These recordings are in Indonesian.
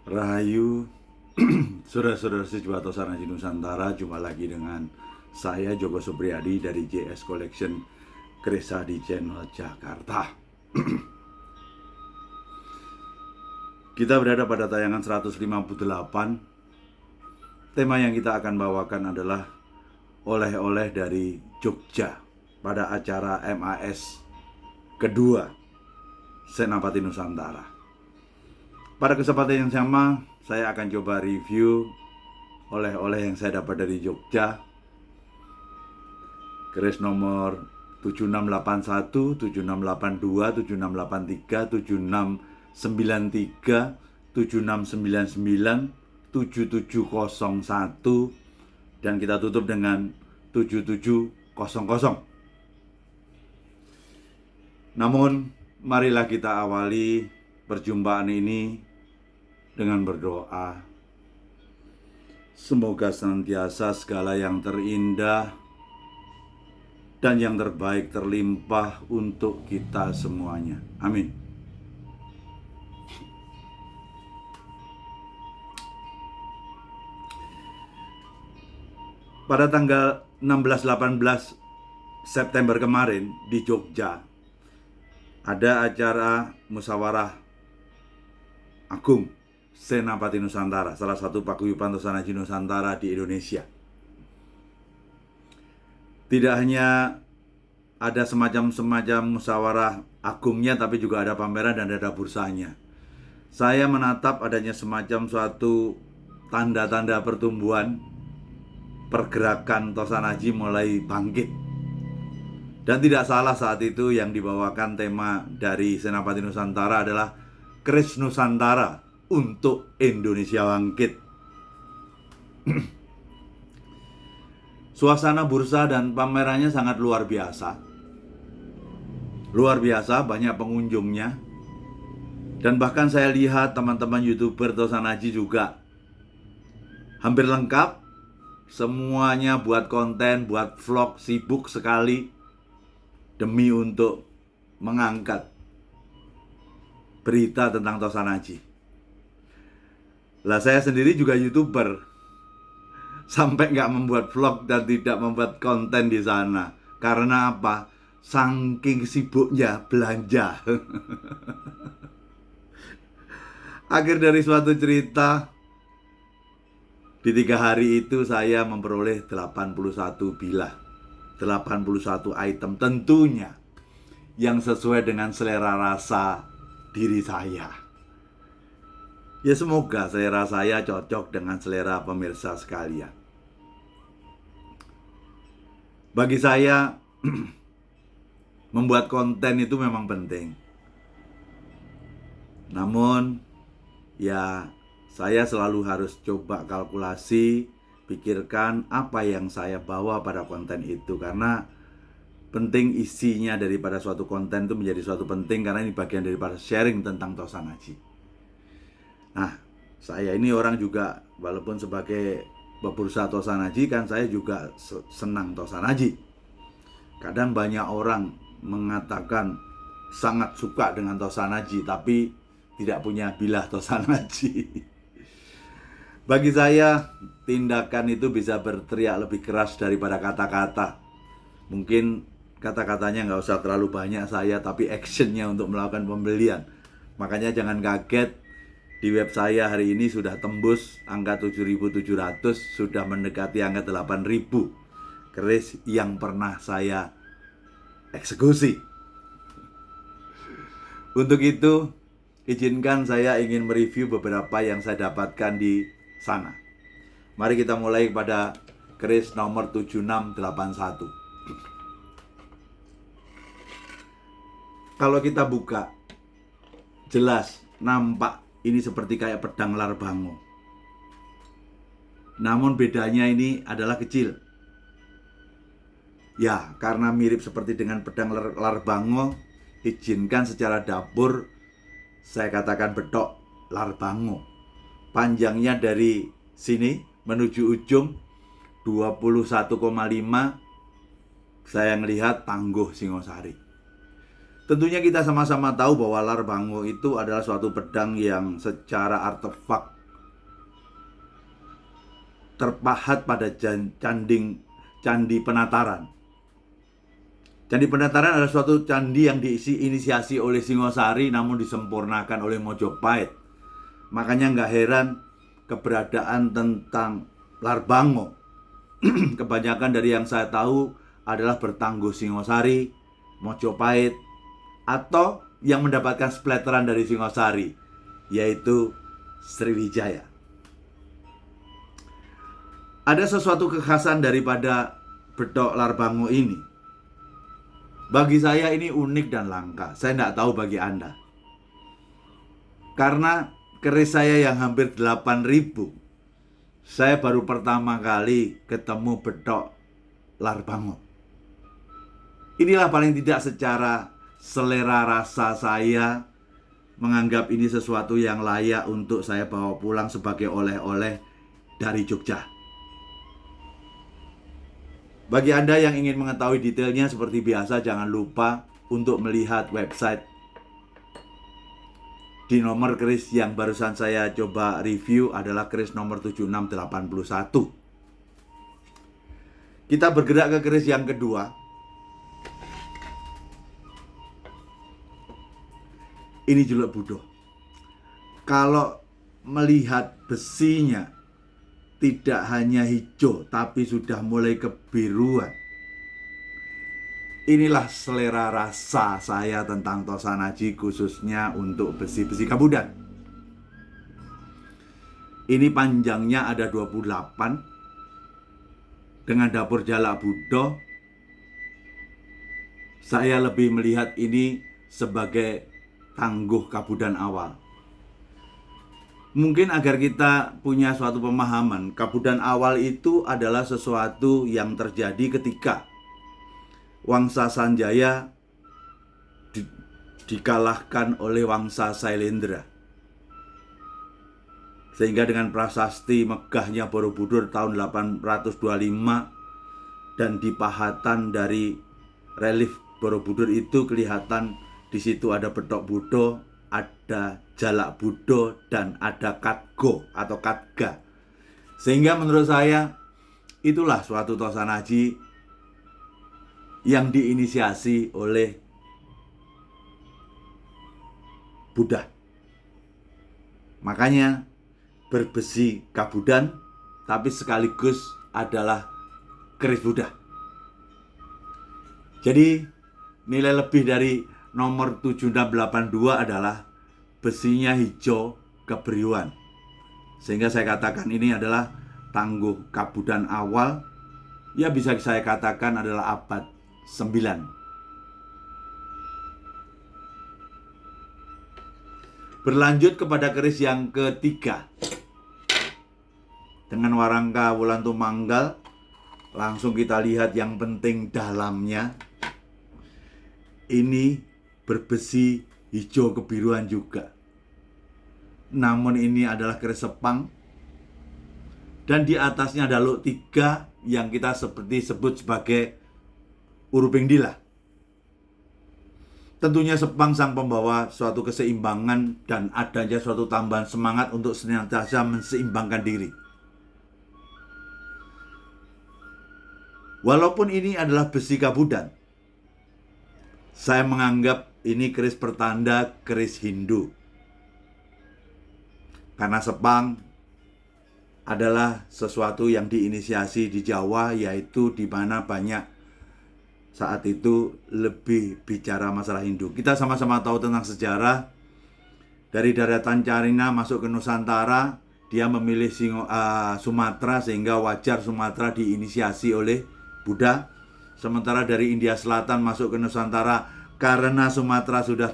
Rahayu, saudara-saudara sejawat Tosana Haji Nusantara, jumpa lagi dengan saya Joko Supriyadi dari JS Collection Kresa di channel Jakarta. Kita berada pada tayangan 158. Tema yang kita akan bawakan adalah oleh-oleh dari Jogja pada acara MAS kedua Senapati Nusantara. Pada kesempatan yang sama, saya akan coba review oleh-oleh yang saya dapat dari Jogja. Keris nomor 7681, 7682, 7683, 7693, 7699, 7701, dan kita tutup dengan 7700. Namun, marilah kita awali perjumpaan ini dengan berdoa. Semoga senantiasa segala yang terindah dan yang terbaik terlimpah untuk kita semuanya. Amin. Pada tanggal 16-18 September kemarin di Jogja, ada acara musyawarah Agung Senapati Nusantara, salah satu paguyuban Tosana Haji Nusantara di Indonesia. Tidak hanya ada semacam musyawarah agungnya, tapi juga ada pameran dan ada bursanya. Saya menatap adanya semacam suatu tanda-tanda pertumbuhan, pergerakan Tosana Haji mulai bangkit. Dan tidak salah saat itu yang dibawakan tema dari Senapati Nusantara adalah Keris Nusantara untuk Indonesia Bangkit. Suasana bursa dan pamerannya sangat luar biasa. Luar biasa, banyak pengunjungnya. Dan bahkan saya lihat teman-teman YouTuber Tosana Haji juga hampir lengkap. Semuanya buat konten, buat vlog, sibuk sekali demi untuk mengangkat berita tentang Tosana Haji. Lah, saya sendiri juga YouTuber, sampai nggak membuat vlog dan tidak membuat konten di sana. Karena apa? Saking sibuknya belanja. Akhir dari suatu cerita, di 3 hari itu saya memperoleh 81 bilah, 81 item, tentunya yang sesuai dengan selera rasa diri saya. Ya, semoga selera saya cocok dengan selera pemirsa sekalian. Bagi saya, membuat konten itu memang penting. Namun, ya, saya selalu harus coba kalkulasi, pikirkan apa yang saya bawa pada konten itu. Karena penting isinya daripada suatu konten itu menjadi suatu penting, karena ini bagian daripada sharing tentang Tosana Haji. Nah, saya ini orang juga, walaupun sebagai pebursa Tosana Haji, kan saya juga senang Tosana Haji. Kadang banyak orang mengatakan sangat suka dengan Tosana Haji, tapi tidak punya bilah Tosana Haji. Bagi saya, tindakan itu bisa berteriak lebih keras daripada kata-kata. Mungkin kata-katanya nggak usah terlalu banyak saya, tapi actionnya untuk melakukan pembelian. Makanya jangan kaget, di web saya hari ini sudah tembus angka 7.700, sudah mendekati angka 8.000 keris yang pernah saya eksekusi. Untuk itu, izinkan saya ingin mereview beberapa yang saya dapatkan di sana. Mari kita mulai pada keris nomor 7681. Kalau kita buka, jelas nampak ini seperti kayak pedang larbango. Namun bedanya ini adalah kecil. Ya, karena mirip seperti dengan pedang larbango, izinkan secara dapur saya katakan betok larbango. Panjangnya dari sini menuju ujung 21,5. Saya melihat Tangguh Singosari. Tentunya kita sama-sama tahu bahwa larbango itu adalah suatu pedang yang secara artefak terpahat pada candi Penataran. Candi Penataran adalah suatu candi yang diinisiasi oleh Singosari namun disempurnakan oleh Mojopahit. Makanya nggak heran keberadaan tentang Larbango kebanyakan dari yang saya tahu adalah bertangguh Singosari, Mojopahit, atau yang mendapatkan splatteran dari Singosari, yaitu Sriwijaya. Ada sesuatu kekhasan daripada bedok Larbango ini. Bagi saya ini unik dan langka. Saya tidak tahu bagi Anda. Karena keris saya yang hampir 8.000, saya baru pertama kali ketemu bedok Larbango. Inilah paling tidak secara selera rasa saya menganggap ini sesuatu yang layak untuk saya bawa pulang sebagai oleh-oleh dari Jogja. Bagi Anda yang ingin mengetahui detailnya seperti biasa, jangan lupa untuk melihat website di nomor keris yang barusan saya coba review adalah keris nomor 7681. Kita bergerak ke keris yang kedua. Ini julek budo. Kalau melihat besinya tidak hanya hijau tapi sudah mulai kebiruan. Inilah selera rasa saya tentang Tosanaji, khususnya untuk besi-besi Kabudan. Ini panjangnya ada 28 dengan dapur jalak budo. Saya lebih melihat ini sebagai tangguh Kabudan awal. Mungkin agar kita punya suatu pemahaman, Kabudan awal itu adalah sesuatu yang terjadi ketika Wangsa Sanjaya dikalahkan oleh Wangsa Sailendra. Sehingga dengan prasasti megahnya Borobudur tahun 825 dan di pahatan dari relief Borobudur itu kelihatan di situ ada bedok budo, ada jalak budo, dan ada katgo atau katga. Sehingga menurut saya itulah suatu Tosanaji yang diinisiasi oleh Buddha. Makanya berbesi Kabudan tapi sekaligus adalah keris Buddha. Jadi nilai lebih dari nomor 7682 adalah besinya hijau kebiruan. Sehingga saya katakan ini adalah tangguh Kabudan awal. Ya bisa saya katakan adalah abad 9. Berlanjut kepada keris yang ketiga. Dengan warangka Wulan Tumanggal, langsung kita lihat yang penting dalamnya. Ini berbesi hijau kebiruan juga. Namun ini adalah keris Sepang. Dan di atasnya ada luk 3 yang kita sebut sebagai Uruping Dila. Tentunya Sepang sang pembawa suatu keseimbangan dan adanya suatu tambahan semangat untuk senantiasa menseimbangkan diri. Walaupun ini adalah besi Kabudan, saya menganggap ini keris pertanda keris Hindu. Karena Sepang adalah sesuatu yang diinisiasi di Jawa, yaitu di mana banyak saat itu lebih bicara masalah Hindu. Kita sama-sama tahu tentang sejarah. Dari daratan Carina masuk ke Nusantara, dia memilih Sumatera, sehingga wajar Sumatera diinisiasi oleh Buddha. Sementara dari India Selatan masuk ke Nusantara karena Sumatera sudah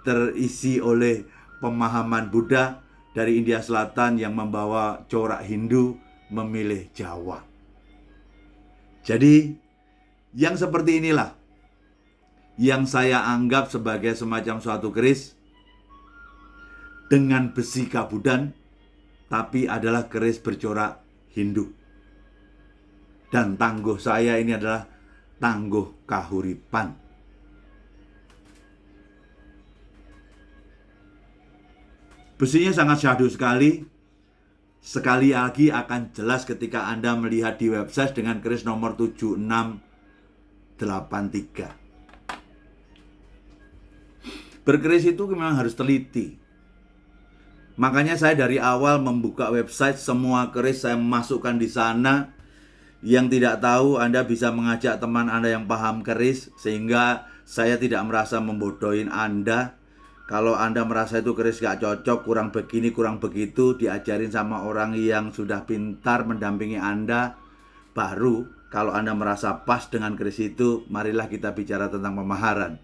terisi oleh pemahaman Buddha. Dari India Selatan yang membawa corak Hindu memilih Jawa. Jadi yang seperti inilah yang saya anggap sebagai semacam suatu keris dengan besi Kabudan, tapi adalah keris bercorak Hindu. Dan tangguh saya ini adalah tangguh Kahuripan. Besinya sangat syahdu sekali. Sekali lagi akan jelas ketika Anda melihat di website dengan keris nomor 7683. Berkeris itu memang harus teliti. Makanya saya dari awal membuka website, semua keris saya masukkan di sana. Yang tidak tahu, Anda bisa mengajak teman Anda yang paham keris, sehingga saya tidak merasa membodohin Anda. Kalau Anda merasa itu keris gak cocok, kurang begini, kurang begitu, diajarin sama orang yang sudah pintar mendampingi Anda. Baru kalau Anda merasa pas dengan keris itu, marilah kita bicara tentang pemaharan.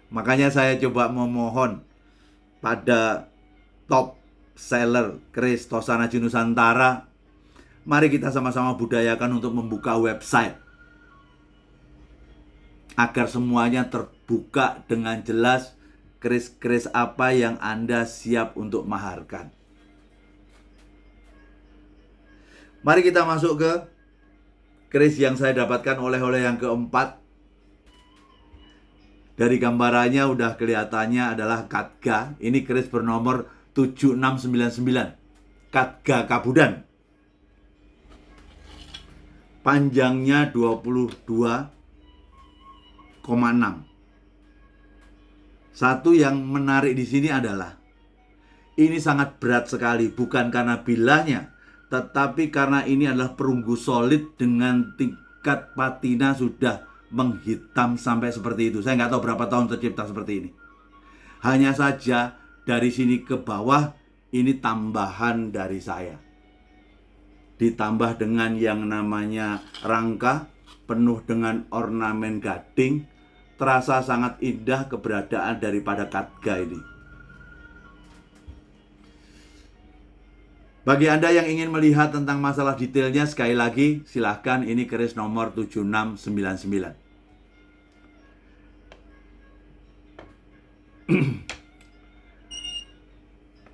Makanya saya coba memohon pada top seller keris Tosanaji Nusantara, mari kita sama-sama budayakan untuk membuka website agar semuanya terbuka dengan jelas keris-keris apa yang Anda siap untuk maharkan. Mari kita masuk ke keris yang saya dapatkan oleh-oleh yang keempat. Dari gambarannya udah kelihatannya adalah Katga. Ini keris bernomor 7699. Katga Kabudan. Panjangnya 22,6. Satu yang menarik di sini adalah ini sangat berat sekali, bukan karena bilahnya, tetapi karena ini adalah perunggu solid dengan tingkat patina sudah menghitam sampai seperti itu. Saya nggak tahu berapa tahun tercipta seperti ini. Hanya saja dari sini ke bawah ini tambahan dari saya. Ditambah dengan yang namanya rangka penuh dengan ornamen gading, terasa sangat indah keberadaan daripada Katga ini. Bagi Anda yang ingin melihat tentang masalah detailnya, sekali lagi silahkan, ini keris nomor 7699.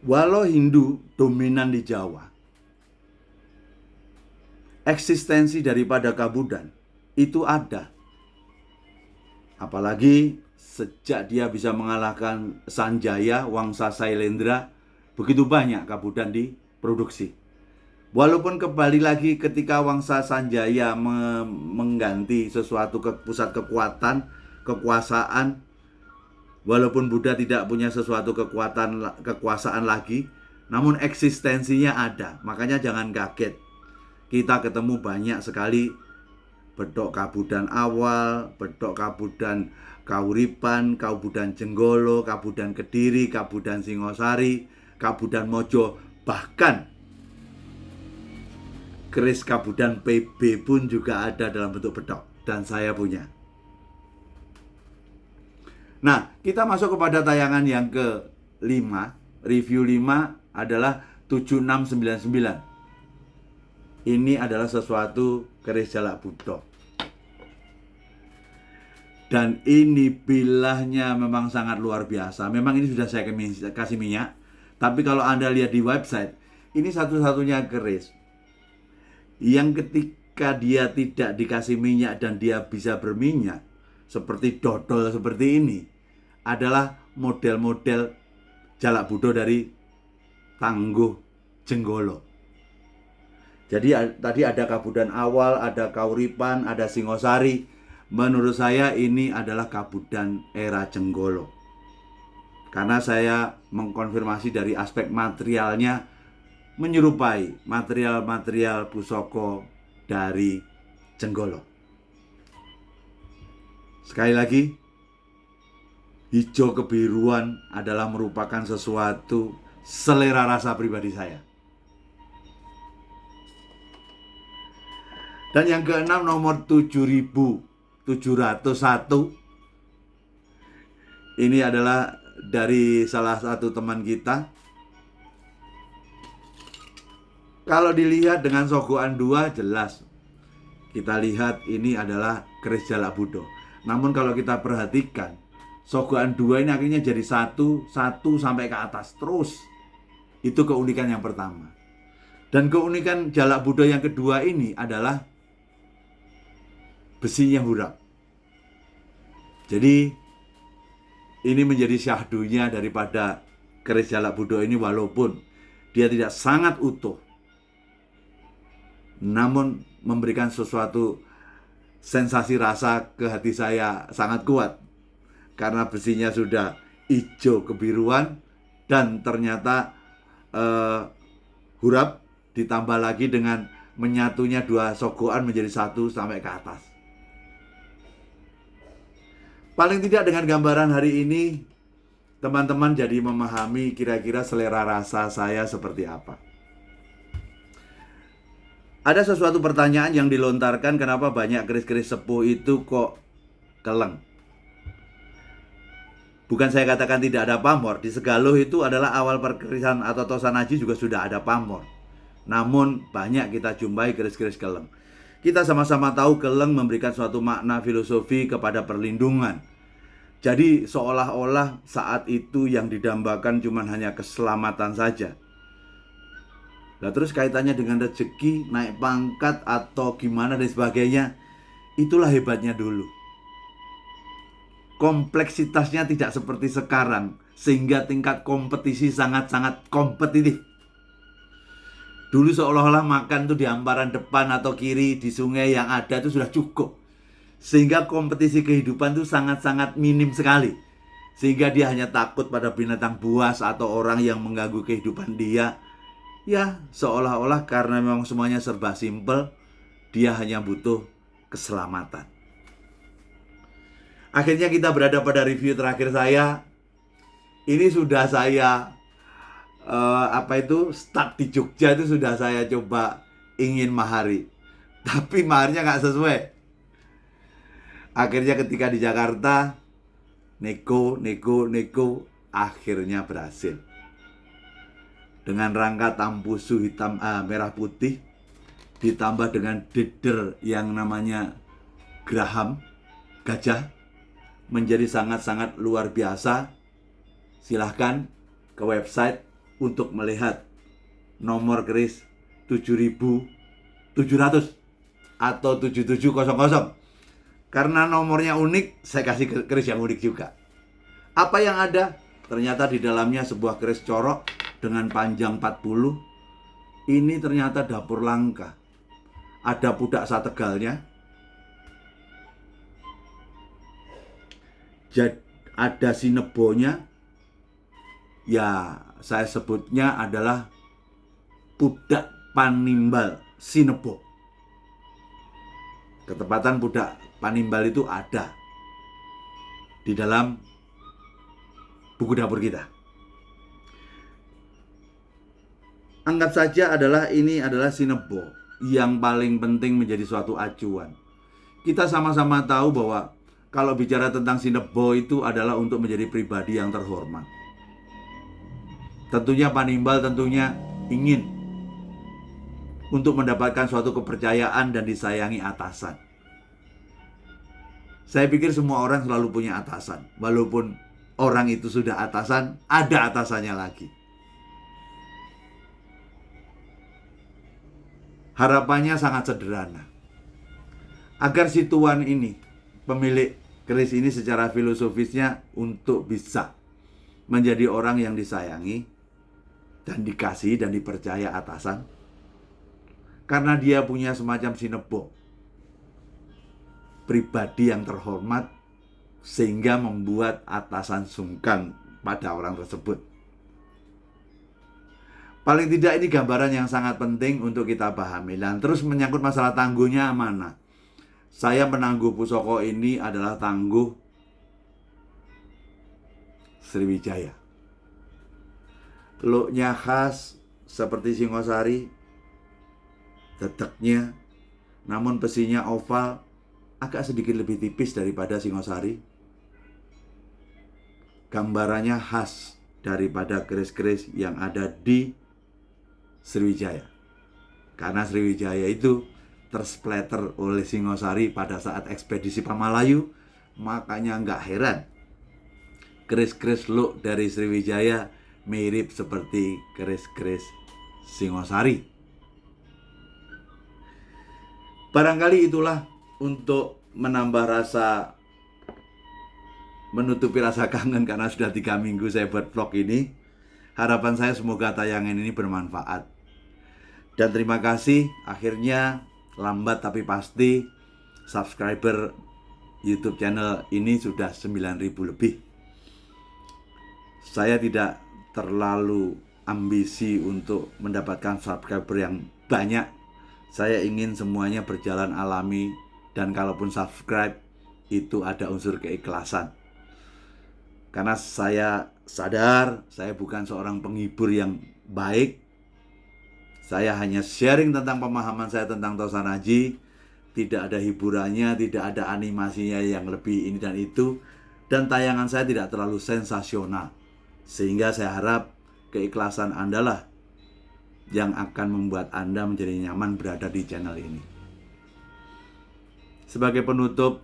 Walau Hindu dominan di Jawa, eksistensi daripada Kabudan itu ada. Apalagi sejak dia bisa mengalahkan Sanjaya, Wangsa Sailendra, begitu banyak Kabudan diproduksi. Walaupun kembali lagi ketika Wangsa Sanjaya mengganti sesuatu ke pusat kekuatan, kekuasaan, walaupun Buddha tidak punya sesuatu kekuasaan lagi, namun eksistensinya ada. Makanya jangan kaget. Kita ketemu banyak sekali bedok Kabudan awal, bedok Kabudan Kauripan, Kabudan Jenggolo, Kabudan Kediri, Kabudan Singosari, Kabudan Mojo, bahkan keris Kabudan PB pun juga ada dalam bentuk bedok, dan saya punya. Nah, kita masuk kepada tayangan yang ke-5. Review 5 adalah 7699. Ini adalah sesuatu keris jalak budo. Dan ini bilahnya memang sangat luar biasa. Memang ini sudah saya kasih minyak. Tapi kalau Anda lihat di website, ini satu-satunya keris yang ketika dia tidak dikasih minyak dan dia bisa berminyak, seperti dodol seperti ini, adalah model-model jalak budo dari Tangguh Jenggolo. Jadi tadi ada Kabudan awal, ada Kauripan, ada Singosari. Menurut saya ini adalah Kabudan era Jenggolo. Karena saya mengkonfirmasi dari aspek materialnya, menyerupai material-material pusoko dari Jenggolo. Sekali lagi, hijau kebiruan adalah merupakan sesuatu selera rasa pribadi saya. Dan yang keenam nomor 7701. Ini adalah dari salah satu teman kita. Kalau dilihat dengan sogokan 2 jelas. Kita lihat ini adalah keris jalak budo. Namun kalau kita perhatikan, sogokan 2 ini akhirnya jadi satu sampai ke atas terus. Itu keunikan yang pertama. Dan keunikan jalak budo yang kedua ini adalah besinya hurap. Jadi ini menjadi syahdunya daripada keris jalak budo ini, walaupun dia tidak sangat utuh, namun memberikan sesuatu sensasi rasa ke hati saya sangat kuat. Karena besinya sudah hijau kebiruan dan ternyata hurap ditambah lagi dengan menyatunya dua sogokan menjadi satu sampai ke atas. Paling tidak dengan gambaran hari ini, teman-teman jadi memahami kira-kira selera rasa saya seperti apa. Ada sesuatu pertanyaan yang dilontarkan, kenapa banyak keris-keris sepuh itu kok keleng? Bukan saya katakan tidak ada pamor. Di Segaluh itu adalah awal perkerisan atau Tosan Aji juga sudah ada pamor. Namun banyak kita jumpai keris-keris keleng. Kita sama-sama tahu keleng memberikan suatu makna filosofi kepada perlindungan. Jadi seolah-olah saat itu yang didambakan cuma hanya keselamatan saja. Nah terus kaitannya dengan rezeki, naik pangkat atau gimana dan sebagainya, itulah hebatnya dulu. Kompleksitasnya tidak seperti sekarang, sehingga tingkat kompetisi sangat-sangat kompetitif. Dulu seolah-olah makan tuh di hamparan depan atau kiri di sungai yang ada itu sudah cukup. Sehingga kompetisi kehidupan itu sangat-sangat minim sekali. Sehingga dia hanya takut pada binatang buas atau orang yang mengganggu kehidupan dia. Ya, seolah-olah karena memang semuanya serba simpel, dia hanya butuh keselamatan. Akhirnya kita berada pada review terakhir saya. Ini sudah saya start di Jogja itu sudah saya coba ingin mahari, tapi maharnya nggak sesuai. Akhirnya ketika di Jakarta nego, akhirnya berhasil. Dengan rangka tampusu hitam merah putih ditambah dengan deder yang namanya geraham gajah, menjadi sangat-sangat luar biasa. Silahkan ke website untuk melihat nomor keris 7700 atau 7700. Karena nomornya unik, saya kasih keris yang unik juga. Apa yang ada? Ternyata di dalamnya sebuah keris corok dengan panjang 40. Ini ternyata dapur langka. Ada pudak sategalnya. Ada sinebonya. Ya, saya sebutnya adalah pudak panimbal sinebo. Ketepatan pudak panimbal itu ada di dalam buku dapur kita. Anggap saja ini adalah sinebo yang paling penting menjadi suatu acuan. Kita sama-sama tahu bahwa kalau bicara tentang sinebo itu adalah untuk menjadi pribadi yang terhormat. Tentunya panimbal ingin untuk mendapatkan suatu kepercayaan dan disayangi atasan. Saya pikir semua orang selalu punya atasan. Walaupun orang itu sudah atasan, ada atasannya lagi. Harapannya sangat sederhana. Agar si tuan ini, pemilik keris ini secara filosofisnya untuk bisa menjadi orang yang disayangi dan dikasih dan dipercaya atasan. Karena dia punya semacam sinebo, pribadi yang terhormat, sehingga membuat atasan sungkan pada orang tersebut. Paling tidak ini gambaran yang sangat penting untuk kita pahami. Dan terus menyangkut masalah tangguhnya mana? Saya menangguh pusoko ini adalah tangguh Sriwijaya. Looknya khas seperti Singosari, dedeknya, namun besinya oval, agak sedikit lebih tipis daripada Singosari. Gambarannya khas daripada keris-keris yang ada di Sriwijaya. Karena Sriwijaya itu tersplatter oleh Singosari pada saat ekspedisi Pamalayu, makanya nggak heran keris-keris look dari Sriwijaya mirip seperti keris-keris Singosari. Barangkali itulah untuk menambah rasa, menutupi rasa kangen karena sudah 3 minggu saya buat vlog ini. Harapan saya semoga tayangan ini bermanfaat. Dan terima kasih, akhirnya lambat tapi pasti subscriber YouTube channel ini sudah 9.000 lebih. Saya tidak terlalu ambisi untuk mendapatkan subscriber yang banyak. Saya ingin semuanya berjalan alami, dan kalaupun subscribe itu ada unsur keikhlasan. Karena saya sadar saya bukan seorang penghibur yang baik. Saya hanya sharing tentang pemahaman saya tentang Tosanaji. Tidak ada hiburannya, tidak ada animasinya yang lebih ini dan itu. Dan tayangan saya tidak terlalu sensasional. Sehingga saya harap keikhlasan Anda lah yang akan membuat Anda menjadi nyaman berada di channel ini. Sebagai penutup,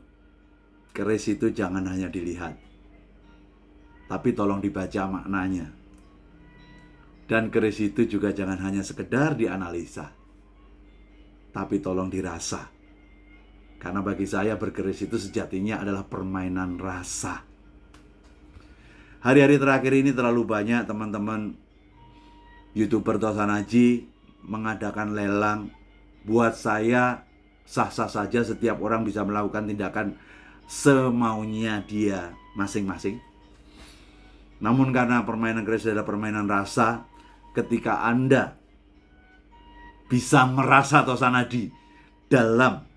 keris itu jangan hanya dilihat, tapi tolong dibaca maknanya. Dan keris itu juga jangan hanya sekedar dianalisa, tapi tolong dirasa. Karena bagi saya berkeris itu sejatinya adalah permainan rasa. Hari-hari terakhir ini terlalu banyak teman-teman YouTuber Tosanaji mengadakan lelang. Buat saya sah-sah saja setiap orang bisa melakukan tindakan semaunya dia masing-masing. Namun karena permainan keris adalah permainan rasa, ketika Anda bisa merasa Tosanaji dalam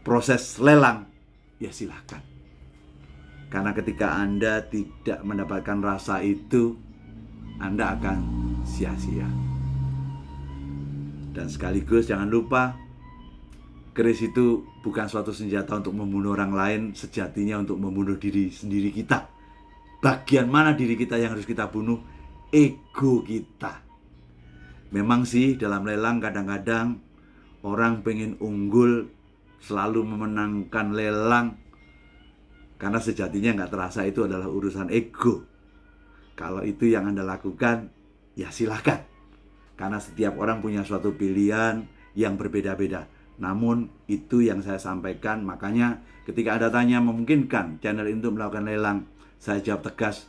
proses lelang, ya silahkan. Karena ketika Anda tidak mendapatkan rasa itu, Anda akan sia-sia. Dan sekaligus jangan lupa, keris itu bukan suatu senjata untuk membunuh orang lain, sejatinya untuk membunuh diri sendiri kita. Bagian mana diri kita yang harus kita bunuh? Ego kita. Memang sih dalam lelang kadang-kadang orang pengen unggul, selalu memenangkan lelang, karena sejatinya nggak terasa itu adalah urusan ego. Kalau itu yang Anda lakukan, ya silahkan. Karena setiap orang punya suatu pilihan yang berbeda-beda. Namun itu yang saya sampaikan. Makanya ketika Anda tanya memungkinkan channel ini untuk melakukan lelang, saya jawab tegas,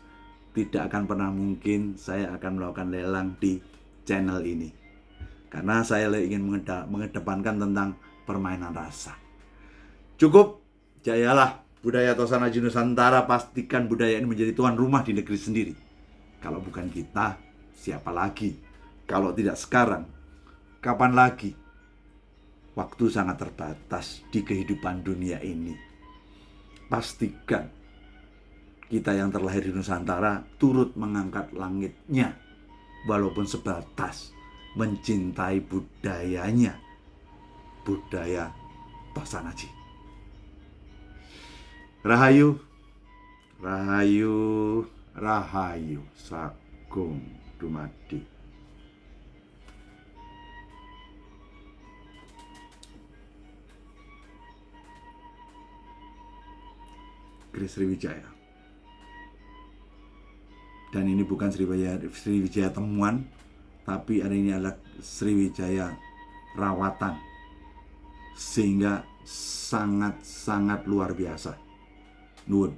tidak akan pernah mungkin saya akan melakukan lelang di channel ini. Karena saya ingin mengedepankan tentang permainan rasa. Cukup, jayalah budaya Tosanaji Nusantara, pastikan budaya ini menjadi tuan rumah di negeri sendiri. Kalau bukan kita, siapa lagi? Kalau tidak sekarang, kapan lagi? Waktu sangat terbatas di kehidupan dunia ini. Pastikan kita yang terlahir di Nusantara turut mengangkat langitnya, walaupun sebatas mencintai budayanya, budaya Tosanaji. Rahayu, rahayu, rahayu, sagung dumadi. Keris Sriwijaya. Dan ini bukan Sriwijaya temuan, tapi ini adalah Sriwijaya rawatan, sehingga sangat-sangat luar biasa. Nuwun.